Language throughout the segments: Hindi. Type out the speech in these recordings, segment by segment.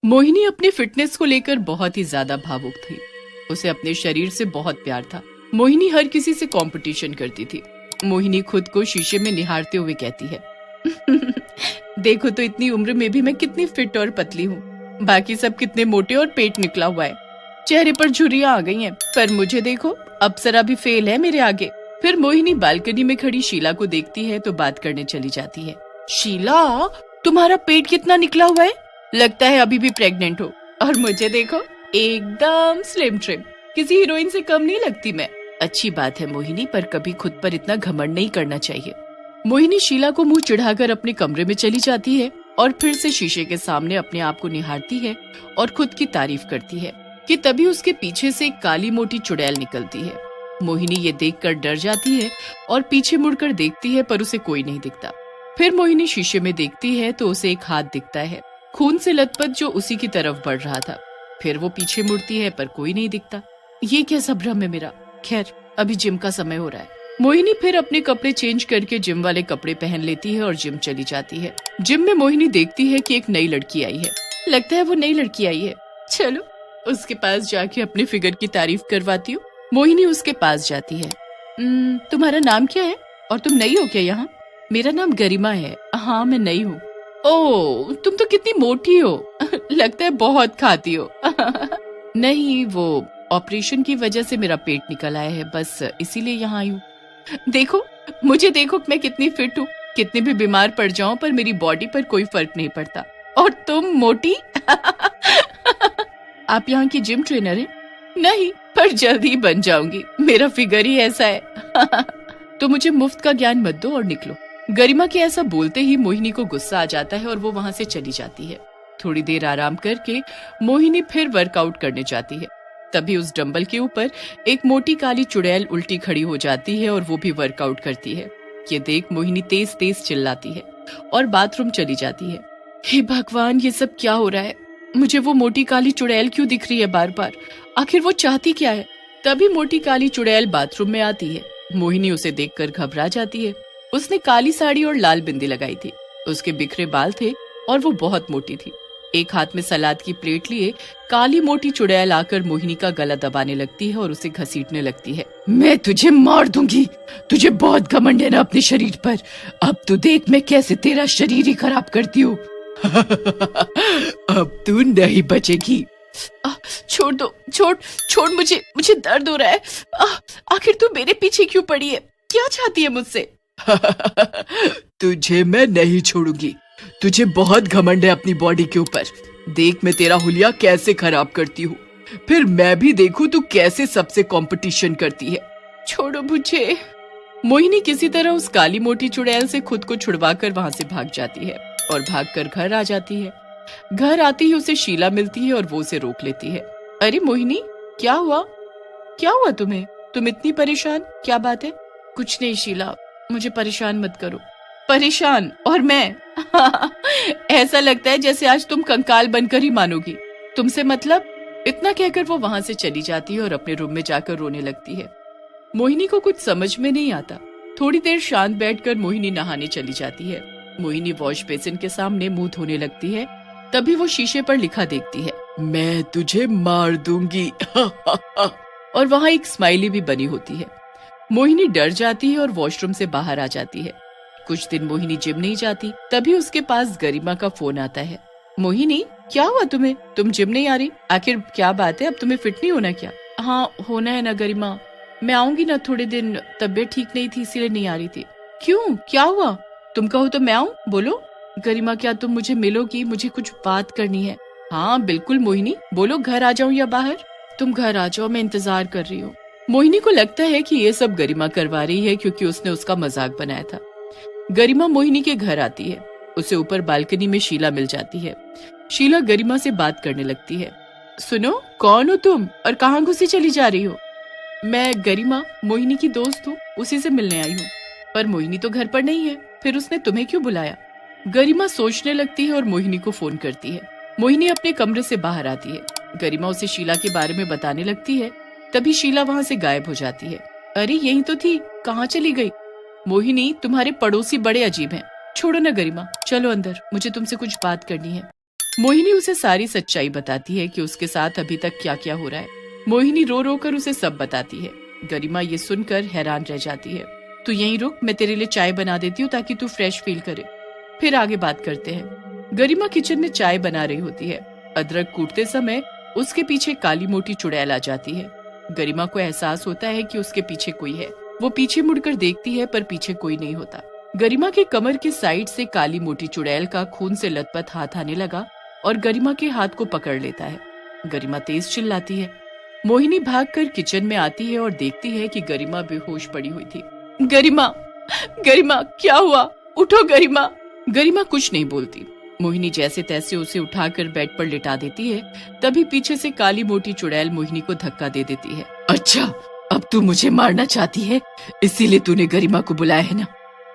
मोहिनी अपने फिटनेस को लेकर बहुत ही ज्यादा भावुक थी। उसे अपने शरीर से बहुत प्यार था। मोहिनी हर किसी से कंपटीशन करती थी। मोहिनी खुद को शीशे में निहारते हुए कहती है देखो तो इतनी उम्र में भी मैं कितनी फिट और पतली हूँ, बाकी सब कितने मोटे और पेट निकला हुआ है, चेहरे पर झुर्रियां आ गई हैं, पर मुझे देखो अप्सरा भी फेल है मेरे आगे। फिर मोहिनी बालकनी में खड़ी शीला को देखती है तो बात करने चली जाती है। शीला, तुम्हारा पेट कितना निकला हुआ है, लगता है अभी भी प्रेग्नेंट हो, और मुझे देखो एकदम स्लिम ट्रिम, किसी हीरोइन से कम नहीं लगती मैं। अच्छी बात है मोहिनी, पर कभी खुद पर इतना घमंड नहीं करना चाहिए। मोहिनी शीला को मुंह चिढ़ाकर अपने कमरे में चली जाती है और फिर से शीशे के सामने अपने आप को निहारती है और खुद की तारीफ करती है कि तभी उसके पीछे से एक काली मोटी चुड़ैल निकलती है। मोहिनी ये देखकर डर जाती है और पीछे मुड़कर देखती है, पर उसे कोई नहीं दिखता। फिर मोहिनी शीशे में देखती है तो उसे एक हाथ दिखता है, खून से लथपथ, जो उसी की तरफ बढ़ रहा था। फिर वो पीछे मुड़ती है पर कोई नहीं दिखता। ये कैसा भ्रम है मेरा। खैर, अभी जिम का समय हो रहा है। मोहिनी फिर अपने कपड़े चेंज करके जिम वाले कपड़े पहन लेती है और जिम चली जाती है। जिम में मोहिनी देखती है कि एक नई लड़की आई है। लगता है वो नई लड़की आई है, चलो उसके पास जाके अपने फिगर की तारीफ करवाती हूँ। मोहिनी उसके पास जाती है। तुम्हारा नाम क्या है और तुम नई हो क्या यहाँ? मेरा नाम गरिमा है। हाँ, मैं नई हूँ। ओह, तुम तो कितनी मोटी हो लगता है बहुत खाती हो नहीं, वो ऑपरेशन की वजह से मेरा पेट निकल आया है, बस इसीलिए यहाँ आई हूँ। देखो मुझे, देखो मैं कितनी फिट हूँ, कितने भी बीमार पड़ जाऊं पर मेरी बॉडी पर कोई फर्क नहीं पड़ता। और तुम मोटी आप यहाँ की जिम ट्रेनर हैं? नहीं, पर जल्दी बन जाऊंगी, मेरा फिगर ही ऐसा है तो मुझे मुफ्त का ज्ञान मत दो और निकलो। गरिमा के ऐसा बोलते ही मोहिनी को गुस्सा आ जाता है और वो वहाँ से चली जाती है। थोड़ी देर आराम करके मोहिनी फिर वर्कआउट करने जाती है। तभी उस डंबल के ऊपर एक मोटी काली चुड़ैल उल्टी खड़ी हो जाती है और वो भी वर्कआउट करती है। ये देख मोहिनी तेज तेज चिल्लाती है और बाथरूम चली जाती है। हे भगवान, ये सब क्या हो रहा है? मुझे वो मोटी काली चुड़ैल क्यों दिख रही है बार बार? आखिर वो चाहती क्या है? तभी मोटी काली चुड़ैल बाथरूम में आती है। मोहिनी उसे देखकर घबरा जाती है। उसने काली साड़ी और लाल बिंदी लगाई थी, उसके बिखरे बाल थे और वो बहुत मोटी थी। एक हाथ में सलाद की प्लेट लिए काली मोटी चुड़ैल आकर मोहिनी का गला दबाने लगती है और उसे घसीटने लगती है। मैं तुझे मार दूंगी, तुझे बहुत घमंड है ना अपने शरीर पर। अब तू देख मैं कैसे तेरा शरीर ही खराब करती हूँ अब तू नहीं बचेगी। छोड़ दो, छोड़ मुझे दर्द हो रहा है। आखिर तू मेरे पीछे क्यों पड़ी है? क्या चाहती है मुझसे? तुझे मैं नहीं छोड़ूंगी, तुझे बहुत घमंड है अपनी बॉडी के ऊपर। देख मैं तेरा हुलिया कैसे खराब करती हूँ, फिर मैं भी देखूं तू कैसे सबसे कंपटीशन करती है। छोड़ो मुझे। मोहिनी किसी तरह उस काली मोटी चुड़ैल से खुद को छुड़वाकर वहाँ से भाग जाती है और भागकर घर आ जाती है। घर आती ही उसे शीला मिलती है और वो उसे रोक लेती है। अरे मोहिनी, क्या हुआ तुम्हें? तुम इतनी परेशान, क्या बात है? कुछ नहीं शीला, मुझे परेशान मत करो। परेशान? और मैं ऐसा लगता है जैसे आज तुम कंकाल बनकर ही मानोगी। तुमसे मतलब? इतना कहकर वो वहाँ से चली जाती है और अपने रूम में जाकर रोने लगती है। मोहिनी को कुछ समझ में नहीं आता। थोड़ी देर शांत बैठकर मोहिनी नहाने चली जाती है। मोहिनी वॉश बेसिन के सामने मुंह धोने लगती है। तभी वो शीशे पर लिखा देखती है, मैं तुझे मार दूंगी और वहाँ एक स्माइली भी बनी होती है। मोहिनी डर जाती है और वॉशरूम से बाहर आ जाती है। कुछ दिन मोहिनी जिम नहीं जाती। तभी उसके पास गरिमा का फोन आता है। मोहिनी, क्या हुआ तुम्हें? तुम जिम नहीं आ रही? आखिर क्या बात है, अब तुम्हें फिट नहीं होना क्या? हाँ, होना है ना गरिमा, मैं आऊंगी ना थोड़े दिन, तबीयत ठीक नहीं थी इसीलिए नहीं आ रही थी। क्यों, क्या हुआ? तुम कहो तो मैं आऊँ, बोलो। गरिमा, क्या तुम मुझे मिलोगी? मुझे कुछ बात करनी है। हाँ बिल्कुल मोहिनी, बोलो, घर आ जाऊं या बाहर? तुम घर आ जाओ, मैं इंतजार कर रही हूँ। मोहिनी को लगता है कि ये सब गरिमा करवा रही है क्योंकि उसने उसका मजाक बनाया था। गरिमा मोहिनी के घर आती है। उसे ऊपर बालकनी में शीला मिल जाती है। शीला गरिमा से बात करने लगती है। सुनो, कौन हो तुम और कहाँ घुसी चली जा रही हो? मैं गरिमा, मोहिनी की दोस्त हूँ, उसी से मिलने आई हूँ। पर मोहिनी तो घर पर नहीं है, फिर उसने तुम्हें क्यों बुलाया? गरिमा सोचने लगती है और मोहिनी को फोन करती है। मोहिनी अपने कमरे से बाहर आती है। गरिमा उसे शीला के बारे में बताने लगती है। तभी शीला वहाँ से गायब हो जाती है। अरे यही तो थी, कहाँ चली गई? मोहिनी, तुम्हारे पड़ोसी बड़े अजीब हैं। छोड़ो ना गरिमा, चलो अंदर, मुझे तुमसे कुछ बात करनी है। मोहिनी उसे सारी सच्चाई बताती है कि उसके साथ अभी तक क्या क्या हो रहा है। मोहिनी रो रो कर उसे सब बताती है। गरिमा ये सुनकर हैरान रह जाती है। तू यहीं रुक, मैं तेरे लिए चाय बना देती हूँ ताकि तू फ्रेश फील करे, फिर आगे बात करते हैं। गरिमा किचन में चाय बना रही होती है। अदरक कूटते समय उसके पीछे काली मोटी चुड़ैल आ जाती है। गरिमा को एहसास होता है कि उसके पीछे कोई है। वो पीछे मुड़कर देखती है पर पीछे कोई नहीं होता। गरिमा के कमर की साइड से काली मोटी चुड़ैल का खून से लथपथ हाथ आने लगा और गरिमा के हाथ को पकड़ लेता है। गरिमा तेज चिल्लाती है। मोहिनी भागकर किचन में आती है और देखती है कि गरिमा बेहोश पड़ी हुई थी। गरिमा, गरिमा क्या हुआ? उठो गरिमा। गरिमा कुछ नहीं बोलती। मोहिनी जैसे तैसे उसे उठाकर बेड पर लिटा देती है। तभी पीछे से काली मोटी चुड़ैल मोहिनी को धक्का दे देती है। अच्छा, अब तू मुझे मारना चाहती है, इसीलिए तूने गरिमा को बुलाया है ना?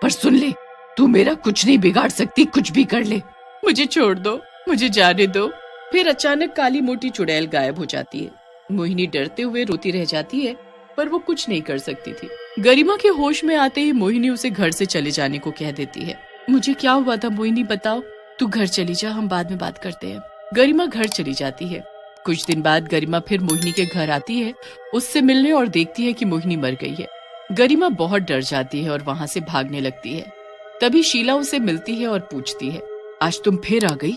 पर सुन ले, तू मेरा कुछ नहीं बिगाड़ सकती, कुछ भी कर ले। मुझे छोड़ दो, मुझे जाने दो। फिर अचानक काली मोटी चुड़ैल गायब हो जाती है। मोहिनी डरते हुए रोती रह जाती है, पर वो कुछ नहीं कर सकती थी। गरिमा के होश में आते ही मोहिनी उसे घर से चले जाने को कह देती है। मुझे क्या हुआ था मोहिनी, बताओ। तू घर चली जा, हम बाद में बात करते हैं। गरिमा घर चली जाती है। कुछ दिन बाद गरिमा फिर मोहिनी के घर आती है, उससे मिलने, और देखती है कि मोहिनी मर गई है। गरिमा बहुत डर जाती है और वहाँ से भागने लगती है। तभी शीला उसे मिलती है और पूछती है, आज तुम फिर आ गई?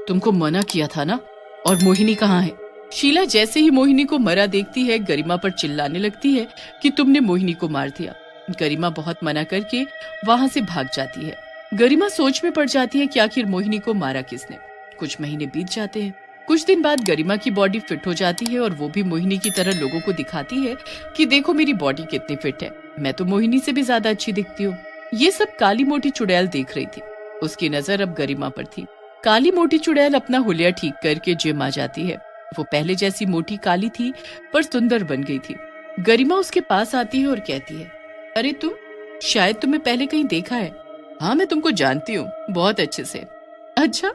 तुमको मना किया था ना? और मोहिनी कहाँ है? शीला जैसे ही मोहिनी को मरा देखती है, गरिमा पर चिल्लाने लगती है कि तुमने मोहिनी को मार दिया। गरिमा बहुत मना करके वहाँ से भाग जाती है। गरिमा सोच में पड़ जाती है कि आखिर मोहिनी को मारा किसने। कुछ महीने बीत जाते हैं। कुछ दिन बाद गरिमा की बॉडी फिट हो जाती है और वो भी मोहिनी की तरह लोगों को दिखाती है कि देखो मेरी बॉडी कितनी फिट है, मैं तो मोहिनी से भी ज्यादा अच्छी दिखती हूँ। ये सब काली मोटी चुड़ैल देख रही थी। उसकी नजर अब गरिमा पर थी। काली मोटी चुड़ैल अपना हुलिया ठीक करके जिम आ जाती है। वो पहले जैसी मोटी काली थी पर सुंदर बन गई थी। गरिमा उसके पास आती है और कहती है, अरे तुम, शायद तुम्हें पहले कहीं देखा है। हाँ, मैं तुमको जानती हूँ बहुत अच्छे से। अच्छा,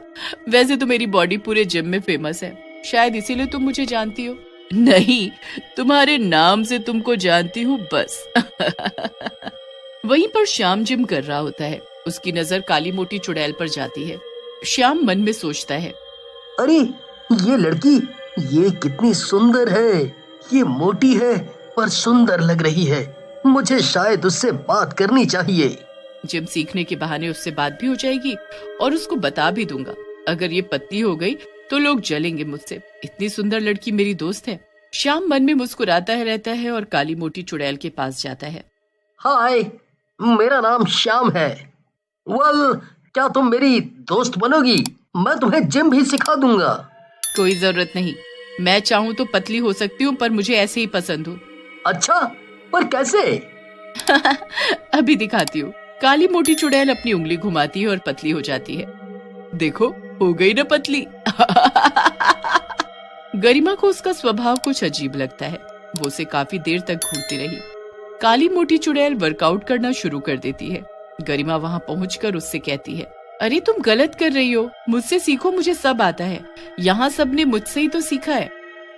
वैसे तो मेरी बॉडी पूरे जिम में फेमस है, शायद इसीलिए तुम मुझे जानती हो। नहीं, तुम्हारे नाम से तुमको जानती हूँ बस। वहीं पर श्याम जिम कर रहा होता है। उसकी नजर काली मोटी चुड़ैल पर जाती है। श्याम मन में सोचता है, अरे ये लड़की, ये कितनी सुंदर है। ये मोटी है पर सुंदर लग रही है। मुझे शायद उससे बात करनी चाहिए। जिम सीखने के बहाने उससे बात भी हो जाएगी और उसको बता भी दूंगा। अगर ये पतली हो गई तो लोग जलेंगे मुझसे। इतनी सुंदर लड़की मेरी दोस्त है। श्याम मन में मुस्कुराता है रहता है और काली मोटी चुड़ैल के पास जाता है। हाय, मेरा नाम श्याम है। वेल, क्या तुम मेरी दोस्त बनोगी? मैं तुम्हें जिम भी सिखा दूंगा। कोई जरूरत नहीं, मैं चाहूँ तो पतली हो सकती हूँ, पर मुझे ऐसे ही पसंद हूँ। अच्छा, पर कैसे? अभी दिखाती हूँ। काली मोटी चुड़ैल अपनी उंगली घुमाती है और पतली हो जाती है। देखो, हो गई ना पतली। गरिमा को उसका स्वभाव कुछ अजीब लगता है। वो उसे काफी देर तक घूरती रही। काली मोटी चुड़ैल वर्कआउट करना शुरू कर देती है। गरिमा वहाँ पहुंचकर उससे कहती है, अरे तुम गलत कर रही हो, मुझसे सीखो, मुझे सब आता है। यहाँ सबने मुझसे ही तो सीखा है।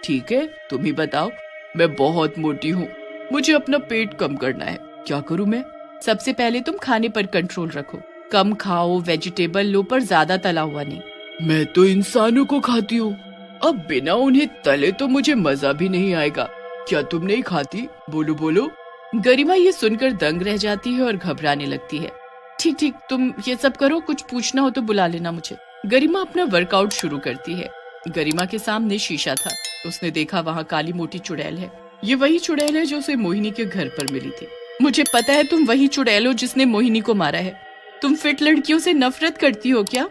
ठीक है, तुम ही बताओ। मैं बहुत मोटी हूँ, मुझे अपना पेट कम करना है, क्या करूँ मैं? सबसे पहले तुम खाने पर कंट्रोल रखो। कम खाओ, वेजिटेबल लो, पर ज्यादा तला हुआ नहीं। मैं तो इंसानों को खाती हूँ, अब बिना उन्हें तले तो मुझे मजा भी नहीं आएगा। क्या तुम नहीं खाती? बोलो बोलो। गरिमा ये सुनकर दंग रह जाती है और घबराने लगती है। ठीक ठीक, तुम ये सब करो, कुछ पूछना हो तो बुला लेना मुझे। गरिमा अपना वर्कआउट शुरू करती है। गरिमा के सामने शीशा था। उसने देखा वहाँ काली मोटी चुड़ैल है। ये वही चुड़ैल है जो उसे मोहिनी के घर पर मिली थी। मुझे पता है तुम वही चुड़ैल हो जिसने मोहिनी को मारा है। तुम फिट लड़कियों से नफरत करती हो क्या?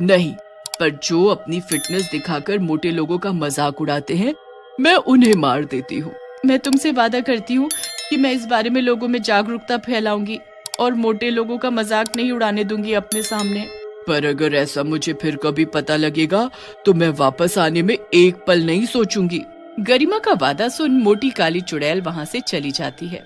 नहीं, पर जो अपनी फिटनेस दिखाकर मोटे लोगों का मजाक उड़ाते हैं, मैं उन्हें मार देती हूँ। मैं तुमसे वादा करती हूँ कि मैं इस बारे में लोगों में जागरूकता फैलाऊंगी और मोटे लोगों का मजाक नहीं उड़ाने दूंगी अपने सामने। पर अगर ऐसा मुझे फिर कभी पता लगेगा तो मैं वापस आने में एक पल नहीं सोचूंगी। गरिमा का वादा सुन मोटी काली चुड़ैल वहाँ से चली जाती है।